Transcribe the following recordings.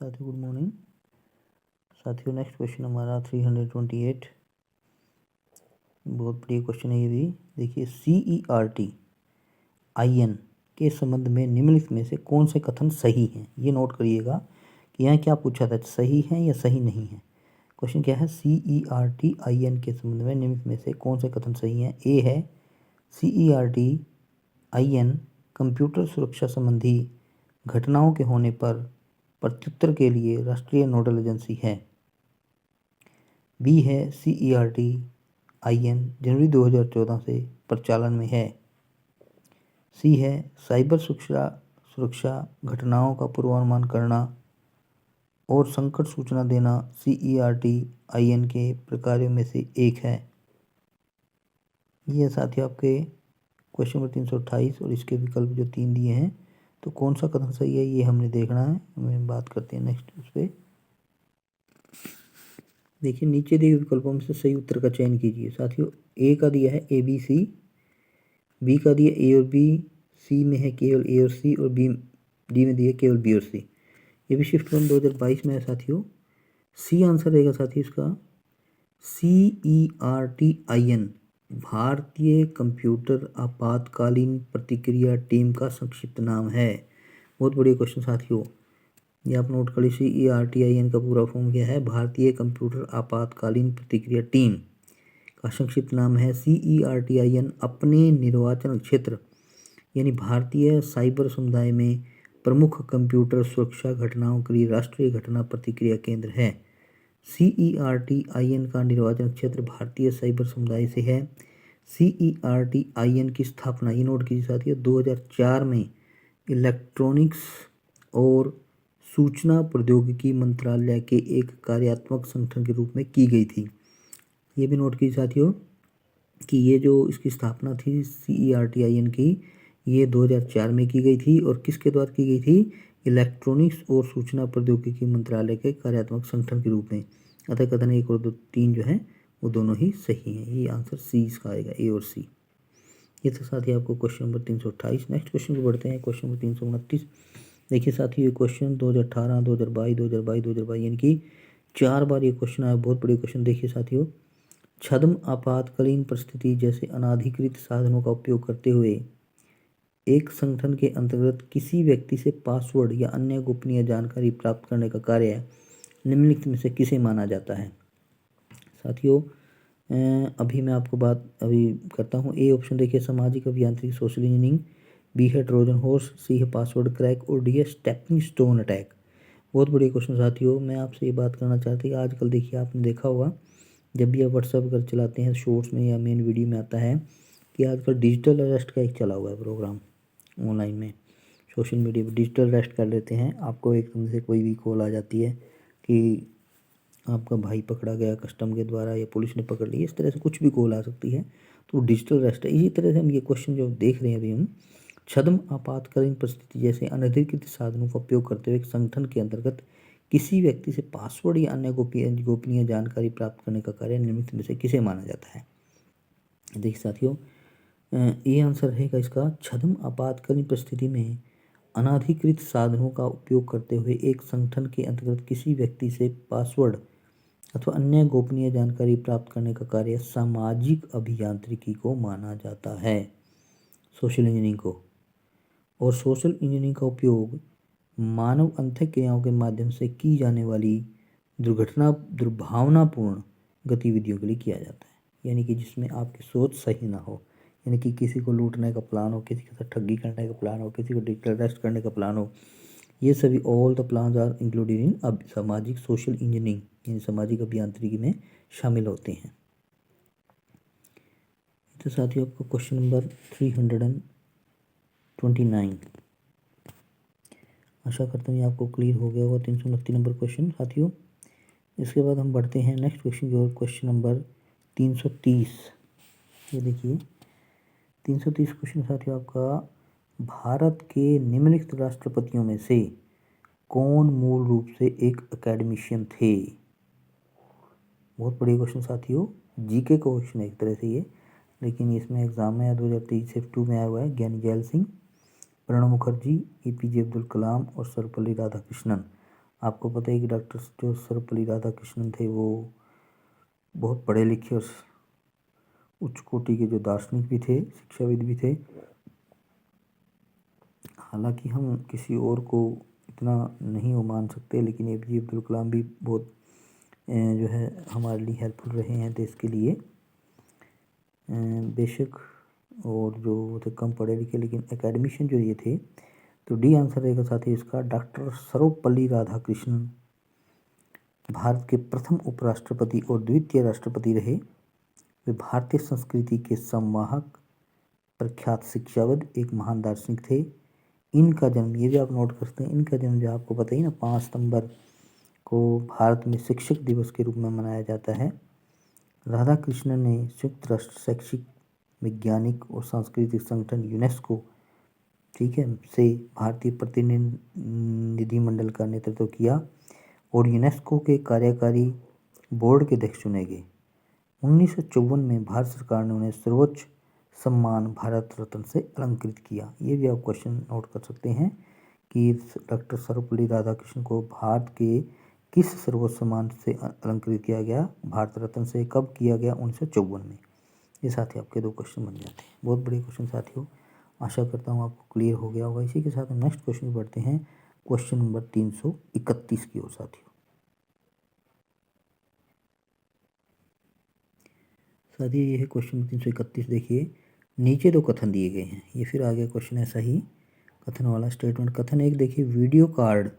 साथियों good morning. साथियों next question हमारा 328, बहुत बढ़िया क्वेश्चन है ये भी। देखिए, CERT-IN के संबंध में निम्नलिखित में से कौन से कथन सही हैं। ये नोट करिएगा कि यहाँ क्या पूछा था, सही है या सही नहीं है। क्वेश्चन क्या है, CERT-IN के संबंध में निम्नलिखित में से कौन से कथन सही हैं। ए है CERT-IN कंप्यूटर सुरक्षा संबंधी घटनाओं के होने पर प्रत्युत्तर के लिए राष्ट्रीय नोडल एजेंसी है। बी है CERT-IN जनवरी 2014 से प्रचालन में है। सी है साइबर सुरक्षा घटनाओं का पूर्वानुमान करना और संकट सूचना देना CERT-IN के प्रकारों में से एक है। ये साथियों आपके क्वेश्चन नंबर 328 और इसके विकल्प जो 3 दिए हैं, तो कौन सा कथन सही है ये हमने देखना है। हमें बात करते हैं नेक्स्ट उस पर। देखिए, नीचे दिए विकल्पों में से सही उत्तर का चयन कीजिए। साथियों, ए का दिया है ABC, बी का दिया ए और बी, सी में है केवल ए और सी, और डी में दिया केवल बी और सी। ये भी शिफ्ट 1 2022 में है साथियों। सी आंसर रहेगा साथियों इसका। CERT-IN भारतीय कंप्यूटर आपातकालीन प्रतिक्रिया टीम का संक्षिप्त नाम है। बहुत बढ़िया क्वेश्चन साथियों, ये आप नोट कर लीजिए। CERT-IN का पूरा फॉर्म क्या है, भारतीय कंप्यूटर आपातकालीन प्रतिक्रिया टीम का संक्षिप्त नाम है। CERT-IN अपने निर्वाचन क्षेत्र यानी भारतीय साइबर समुदाय में प्रमुख कंप्यूटर सुरक्षा घटनाओं के लिए राष्ट्रीय घटना प्रतिक्रिया केंद्र है। CERT-IN का निर्वाचन क्षेत्र भारतीय साइबर समुदाय से है। CERT-IN की स्थापना, ये नोट कीजिए साथियों, 2004 में इलेक्ट्रॉनिक्स और सूचना प्रौद्योगिकी मंत्रालय के एक कार्यात्मक संगठन के रूप में की गई थी। ये भी नोट कीजिए साथियों कि ये जो इसकी स्थापना थी CERT-IN की, ये 2004 में की गई थी और किसके द्वारा की गई थी, इलेक्ट्रॉनिक्स और सूचना प्रौद्योगिकी मंत्रालय के कार्यात्मक संगठन के रूप में। अतः कथन 1 और 3 जो है वो दोनों ही सही हैं। ये आंसर सी इसका आएगा, ए और सी। ये तो साथ ही आपको क्वेश्चन नंबर 328। नेक्स्ट क्वेश्चन को बढ़ते हैं, क्वेश्चन नंबर 329। देखिए साथियों, ये क्वेश्चन 2018, 2022, 2022, 2022 यानी कि 4 बार ये क्वेश्चन आया। बहुत बड़े क्वेश्चन। देखिए साथियों, छद्म आपातकालीन परिस्थिति जैसे अनाधिकृत साधनों का उपयोग करते हुए एक संगठन के अंतर्गत किसी व्यक्ति से पासवर्ड या अन्य गोपनीय जानकारी प्राप्त करने का कार्य निम्नलिखित में से किसे माना जाता है। साथियों, अभी मैं आपको बात अभी करता हूँ। ए ऑप्शन देखिए, सामाजिक अभियांत्रिकी सोशल इंजीनियरिंग, बी है ट्रोजन हॉर्स, सी है पासवर्ड क्रैक और डी है स्टेपिंग स्टोन अटैक। बहुत बड़े क्वेश्चन साथियों। मैं आपसे ये बात करना चाहता हूँ कि आजकल देखिए, आपने देखा होगा जब भी आप व्हाट्सएप अगर चलाते हैं, शॉर्ट्स में या मेन वीडियो में आता है कि आजकल डिजिटल अरेस्ट का एक चला हुआ है प्रोग्राम ऑनलाइन में, सोशल मीडिया पर डिजिटल अरेस्ट कर लेते हैं। आपको एकदम से कोई भी कॉल आ जाती है कि आपका भाई पकड़ा गया कस्टम के द्वारा या पुलिस ने पकड़ लिया, इस तरह से कुछ भी कॉल आ सकती है, तो डिजिटल अरेस्ट है। इसी तरह से हम ये क्वेश्चन जो देख रहे हैं अभी हम, छद्म आपातकालीन परिस्थिति जैसे अनधिकृत साधनों का उपयोग करते हुए एक संगठन के अंतर्गत किसी व्यक्ति से पासवर्ड या अन्य गोपनीय जानकारी प्राप्त करने का कार्य निम्नलिखित में से किसे माना जाता है। देखिए साथियों, ये आंसर रहेगा इसका, छद्म आपातकालीन परिस्थिति में अनाधिकृत साधनों का उपयोग करते हुए एक संगठन के अंतर्गत किसी व्यक्ति से पासवर्ड अथवा अन्य गोपनीय जानकारी प्राप्त करने का कार्य सामाजिक अभियांत्रिकी को माना जाता है, सोशल इंजीनियरिंग को। और सोशल इंजीनियरिंग का उपयोग मानव अंतःक्रियाओं के माध्यम से की जाने वाली दुर्भावनापूर्ण गतिविधियों के लिए किया जाता है, यानी कि जिसमें आपकी सोच सही ना हो, यानी कि किसी को लूटने का प्लान हो, किसी के साथ ठगी करने का प्लान हो, किसी को डिजिटल अरेस्ट करने का प्लान हो, ये सभी all the plans are included in अब सामाजिक सोशल इंजीनियरिंग यानी सामाजिक अभियांत्रिकी में शामिल होते हैं। तो साथियों, आपको क्वेश्चन नंबर 329, आशा करता हूँ ये आपको क्लियर हो गया होगा। 329 नंबर क्वेश्चन साथियों। इसके बाद हम बढ़ते हैं नेक्स्ट क्वेश्चन की ओर, क्वेश्चन नंबर 330। ये देखिए 330 क्वेश्चन साथियों आपका, भारत के निम्नलिखित राष्ट्रपतियों में से कौन मूल रूप से एक एकेडमिशियन थे। बहुत बढ़िया क्वेश्चन साथियों, जीके का क्वेश्चन है एक तरह से ये, लेकिन इसमें एग्जाम में 2023 शिफ्ट 2 में आया हुआ है। ज्ञानी जैल सिंह, प्रणब मुखर्जी, APJ अब्दुल कलाम और सर्वपल्ली राधाकृष्णन। आपको पता है कि डॉक्टर जो सर्वपल्ली राधाकृष्णन थे वो बहुत पढ़े लिखे और उच्च कोटि के जो दार्शनिक भी थे, शिक्षाविद भी थे। हालांकि हम किसी और को इतना नहीं वो मान सकते, लेकिन APJ अब्दुल कलाम भी बहुत जो है हमारे लिए हेल्पफुल रहे हैं देश के लिए। बेशक और जो थे कम पढ़े लिखे, लेकिन एकेडमिशियन जो ये थे, तो डी आंसर रहेगा साथी इसका। डॉक्टर सर्वपल्ली राधाकृष्णन भारत के प्रथम उपराष्ट्रपति और द्वितीय राष्ट्रपति रहे। वे भारतीय संस्कृति के संवाहक, प्रख्यात शिक्षाविद, एक महान दार्शनिक थे। इनका जन्म, ये भी आप नोट कर सकते हैं, इनका जन्म जो आपको पता ही ना 5 सितंबर को भारत में शिक्षक दिवस के रूप में मनाया जाता है। राधाकृष्णन ने संयुक्त राष्ट्र शैक्षिक, वैज्ञानिक और सांस्कृतिक संगठन यूनेस्को, ठीक है, से भारतीय प्रतिनिधिमंडल का नेतृत्व किया और यूनेस्को के कार्यकारी बोर्ड के अध्यक्ष चुने गए। 1954 में भारत सरकार ने उन्हें सर्वोच्च सम्मान भारत रत्न से अलंकृत किया। ये भी आप क्वेश्चन नोट कर सकते हैं कि डॉक्टर सर्वपल्ली राधाकृष्णन को भारत के किस सर्वोच्च सम्मान से अलंकृत किया गया। भारत रत्न से कब किया गया? 1954 में। ये साथी आपके 2 क्वेश्चन बन जाते हैं। बहुत बड़े क्वेश्चन साथियों, आशा करता हूँ आपको क्लियर हो गया होगा। इसी के साथ हम नेक्स्ट क्वेश्चन बढ़ते हैं, क्वेश्चन नंबर 331 की ओर साथियों। साथियों ये है क्वेश्चन नंबर 331। देखिए नीचे 2 कथन दिए गए हैं, ये फिर आ गया क्वेश्चन ऐसा ही कथन वाला स्टेटमेंट। कथन 1 देखिए, वीडियो कार्ड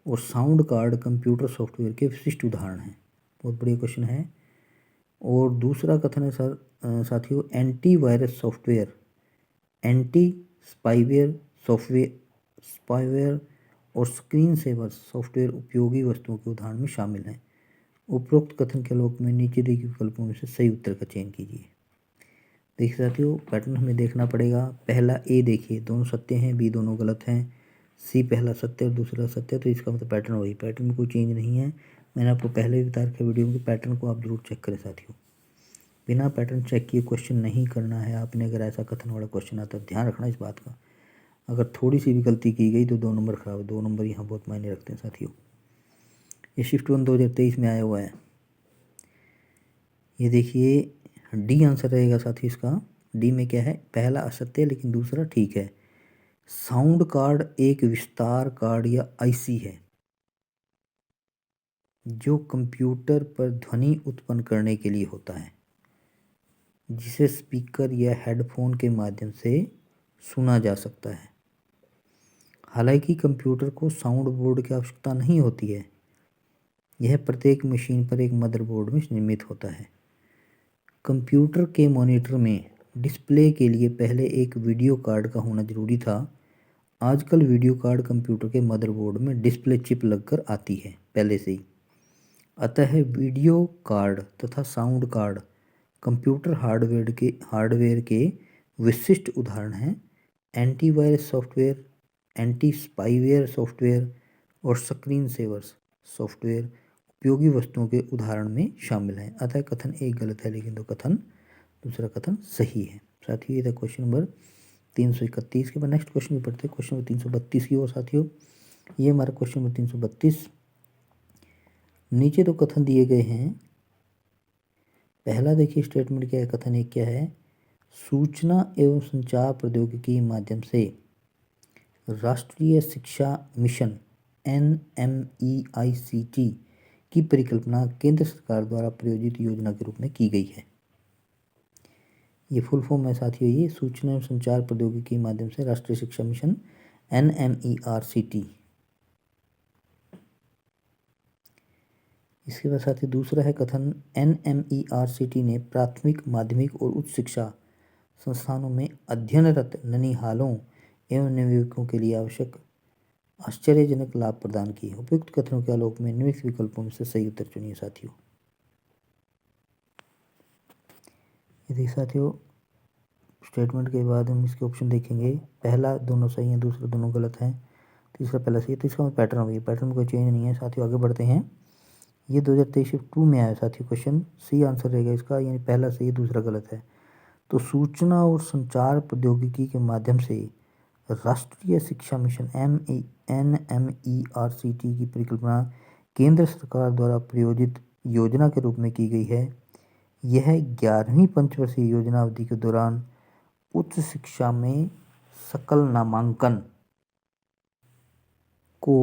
और साउंड कार्ड कंप्यूटर सॉफ्टवेयर के विशिष्ट उदाहरण हैं। बहुत बढ़िया क्वेश्चन है। और दूसरा कथन है साथियों, एंटीवायरस सॉफ्टवेयर, एंटी स्पाईवेयर और स्क्रीन सेवर सॉफ्टवेयर उपयोगी वस्तुओं के उदाहरण में शामिल हैं। उपरोक्त कथन के आलोक में नीचे दिए विकल्पों में से सही उत्तर का चयन कीजिए। देखिए साथियों, पैटर्न हमें देखना पड़ेगा। पहला ए देखिए, दोनों सत्य हैं, बी दोनों गलत हैं, सी पहला सत्य और दूसरा सत्य, तो इसका मतलब पैटर्न वही, पैटर्न में कोई चेंज नहीं है। मैंने आपको पहले भी बता रखा वीडियो में, पैटर्न को आप जरूर चेक करें साथियों। बिना पैटर्न चेक किए क्वेश्चन नहीं करना है आपने। अगर ऐसा कथन वाला क्वेश्चन आता है, ध्यान रखना इस बात का। अगर थोड़ी सी भी गलती की गई तो 2 नंबर खराब है। 2 नंबर यहाँ बहुत मायने रखते हैं साथियों। ये शिफ्ट 1 2023 में आया हुआ है। ये देखिए डी आंसर रहेगा साथियों इसका। डी में क्या है? पहला असत्य लेकिन दूसरा ठीक है। साउंड कार्ड एक विस्तार कार्ड या आईसी है जो कंप्यूटर पर ध्वनि उत्पन्न करने के लिए होता है, जिसे स्पीकर या हेडफोन के माध्यम से सुना जा सकता है। हालांकि कंप्यूटर को साउंड बोर्ड की आवश्यकता नहीं होती है, यह प्रत्येक मशीन पर एक मदरबोर्ड में निर्मित होता है। कंप्यूटर के मॉनिटर में डिस्प्ले के लिए पहले एक वीडियो कार्ड का होना जरूरी था। आजकल वीडियो कार्ड कंप्यूटर के मदरबोर्ड में डिस्प्ले चिप लगकर आती है पहले से ही। अतः वीडियो कार्ड तथा साउंड कार्ड कंप्यूटर हार्डवेयर के विशिष्ट उदाहरण हैं। Antivirus software, anti spyware software और स्क्रीन सेवर्स सॉफ्टवेयर उपयोगी वस्तुओं के उदाहरण में शामिल हैं। अतः कथन एक गलत है, लेकिन दूसरा कथन सही है। साथियों ये था क्वेश्चन नंबर 331 के बाद नेक्स्ट क्वेश्चन में पढ़ते हैं, क्वेश्चन नंबर 332 की ओर साथियों। ये हमारा क्वेश्चन नंबर 332। नीचे 2 कथन दिए गए हैं। पहला देखिए स्टेटमेंट क्या है, कथन एक क्या है, सूचना एवं संचार प्रौद्योगिकी के माध्यम से राष्ट्रीय शिक्षा मिशन NMEICT की परिकल्पना केंद्र सरकार द्वारा प्रायोजित योजना के रूप में की गई है। ये फुल फॉर्म है साथियों, ये सूचना एवं संचार प्रौद्योगिकी के माध्यम से राष्ट्रीय शिक्षा मिशन NMERCT। इसके बाद साथियों दूसरा है कथन, NMERCT ने प्राथमिक, माध्यमिक और उच्च शिक्षा संस्थानों में अध्ययनरत ननिहालों एवं नवयुवकों के लिए आवश्यक आश्चर्यजनक लाभ प्रदान किए। उपयुक्त कथनों के आलोक में निम्नलिखित विकल्पों में से सही उत्तर चुनिए साथियों। यदि साथियों स्टेटमेंट के बाद हम इसके ऑप्शन देखेंगे, पहला दोनों सही हैं, दूसरा दोनों गलत हैं, तीसरा पहला सही है, तो इसका पैटर्न हो गया। पैटर्न में कोई चेंज नहीं है साथियों। आगे बढ़ते हैं। ये 2023 शिफ्ट 2 में आया साथियों क्वेश्चन। सी आंसर रहेगा इसका, यानी पहला सही दूसरा गलत है। तो सूचना और संचार प्रौद्योगिकी के माध्यम से राष्ट्रीय शिक्षा मिशन NMERCT की परिकल्पना केंद्र सरकार द्वारा प्रायोजित योजना के रूप में की गई है। यह 11वीं पंचवर्षीय योजना अवधि के दौरान उच्च शिक्षा में सकल नामांकन को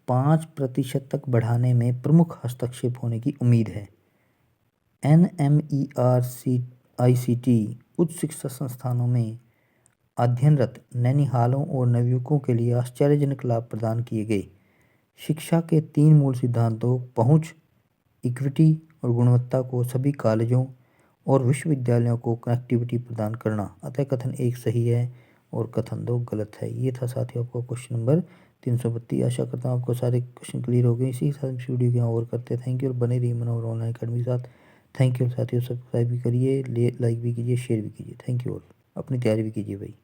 5% तक बढ़ाने में प्रमुख हस्तक्षेप होने की उम्मीद है। NMERCT उच्च शिक्षा संस्थानों में अध्ययनरत नैनिहालों और नवयुवकों के लिए आश्चर्यजनक लाभ प्रदान किए गए। शिक्षा के 3 मूल सिद्धांतों पहुंच, इक्विटी और गुणवत्ता को सभी कॉलेजों और विश्वविद्यालयों को कनेक्टिविटी प्रदान करना। अतः कथन 1 सही है और कथन 2 गलत है। ये था साथियों आपको क्वेश्चन नंबर 332। आशा करता हूँ आपको सारे क्वेश्चन क्लियर हो गए। इसी के साथ इस वीडियो को यहाँ और करते हैं। थैंक यू और बने रहिए मनोहर ऑनलाइन अकेडमी के साथ। थैंक यू साथियों, सब्सक्राइब भी करिए, लाइक भी कीजिए, शेयर भी कीजिए। थैंक यू और अपनी तैयारी भी कीजिए भाई।